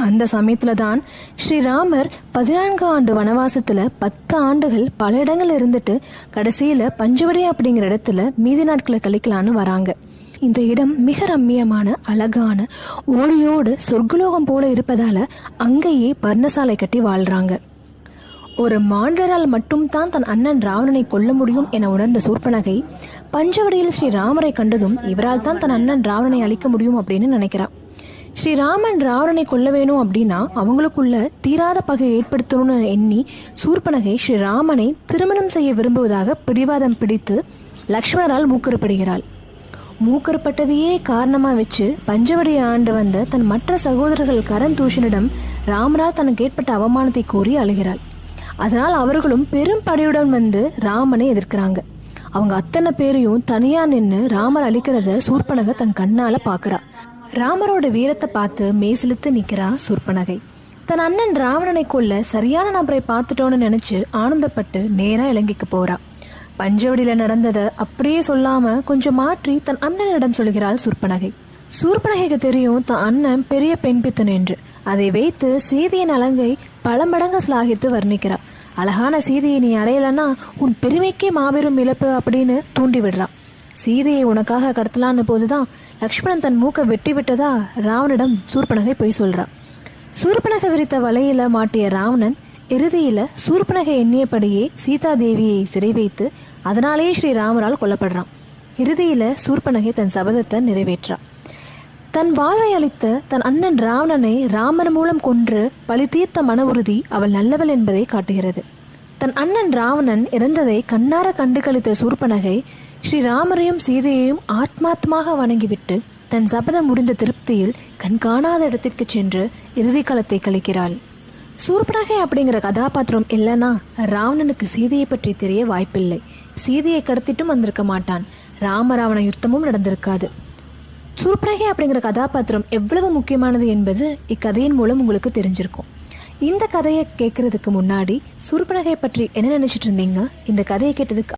அந்த சமயத்துல தான் ஸ்ரீராமர் 14 ஆண்டு வனவாசத்துல 10 ஆண்டுகள் பல இடங்கள் இருந்துட்டு கடைசியில பஞ்சவடி அப்படிங்கிற இடத்துல மீதி நாட்களை கழிக்கலான்னு வராங்க. இந்த இடம் மிக ரம்மியமான அழகான ஓடியோடு சொர்க்கலோகம் போல இருப்பதால அங்கேயே பர்ணசாலை கட்டி வாழ்றாங்க. ஒரு மாண்டரால் மட்டும் தான் தன் அண்ணன் ராவணனை கொல்ல முடியும் என உணர்ந்த சூர்பனகை பஞ்சவடியில் ஸ்ரீராமரை கண்டதும் இவரால் தான் தன் அண்ணன் ராவணனை அழிக்க முடியும் அப்படின்னு நினைக்கிறான். ஸ்ரீராமன் ராவணனை கொல்ல வேணும் அப்படின்னா அவங்களுக்குள்ள தீராத பகை ஏற்படுத்தணும்னு எண்ணி சூர்பனகை ஸ்ரீராமனை திருமணம் செய்ய விரும்புவதாக பிடிவாதம் பிடித்து லக்ஷ்மணரால் மூக்கறுப்படுகிறாள். மூக்கறுப்பட்டதையே காரணமா வச்சு பஞ்சவடியை ஆண்டு வந்த தன் மற்ற சகோதரர்கள் கரண் தூஷனிடம் ராமரால் தனக்கு ஏற்பட்ட அவமானத்தை கூறி அழுகிறாள். அதனால் அவர்களும் பெரும் படையுடன் வந்து ராமனை எதிர்க்கிறாங்க. அவங்க அத்தனை பேரையும் தனியா நின்று ராமர் அழிக்கிறத சூர்பனகை தன் கண்ணால பாக்குறா. ராமரோட வீரத்தை பார்த்து மேசிலுத்து நிக்கிறா சூர்பனகை. தன் அண்ணன் ராவணனை கொல்ல சரியான நபரை பார்த்துட்டோன்னு நினைச்சு ஆனந்தப்பட்டு நேரா இலங்கைக்கு போறா. பஞ்சவடியில நடந்ததை அப்படியே சொல்லாம கொஞ்சம் மாற்றி தன் அண்ணனிடம் சொல்கிறாள் சூர்பனகை. சூர்பனகைக்கு தெரியும் தன் அண்ணன் பெரிய பெண் பித்தன் என்று. அதை வைத்து சீதையின் அலங்கை பல மடங்கு சிலாகித்து வர்ணிக்கிறா. அழகான சீதையை நீ அடையலன்னா உன் பெருமைக்கே மாபெரும் இழப்பு அப்படின்னு தூண்டி விடுறா. சீதையை உனக்காக கடத்தலான்னு போதுதான் லக்ஷ்மணன் தன் மூக்கை வெட்டி விட்டதா ராவனிடம் சூர்பனகை போய் சொல்றா. சூர்பனகை விரித்த வலையில மாட்டிய ராவணன் இறுதியில சூர்பனகை எண்ணியபடியே சீதா தேவியை சிறை வைத்து அதனாலேயே ஸ்ரீராமரால் கொல்லப்படுறான். இறுதியில சூர்பனகை தன் சபதத்தை நிறைவேற்றா. தன் வாழ்வை அளித்த தன் அண்ணன் ராவணனை ராமர் மூலம் கொன்று பழி தீர்த்த மன உறுதி அவள் நல்லவள் என்பதை காட்டுகிறது. தன் அண்ணன் ராவணன் இறந்ததை கண்ணார கண்டு கழித்த சூர்பனகை ஸ்ரீராமரையும் சீதையையும் ஆத்மாத்மாக வணங்கிவிட்டு தன் சபதம் முடிந்த திருப்தியில் கண் காணாத இடத்திற்கு சென்று இறுதி காலத்தை கழிக்கிறாள். சூர்பனகை அப்படிங்கிற கதாபாத்திரம் இல்லைன்னா ராவணனுக்கு சீதையை பற்றி தெரிய வாய்ப்பில்லை. சீதையை கடத்திட்டும் வந்திருக்க மாட்டான். ராமராவண யுத்தமும் நடந்திருக்காது. சூர்பனகை அப்படிங்கிற கதாபாத்திரம் எவ்வளவு முக்கியமானது என்பது இக்கதையின் மூலம் உங்களுக்கு தெரிஞ்சிருக்கும். இந்த கதையை கேட்கறதுக்கு முன்னாடி சூர்பனகை பற்றி என்ன நினைச்சிட்டு இருந்தீங்க? இந்த கதையை கேட்டதுக்கு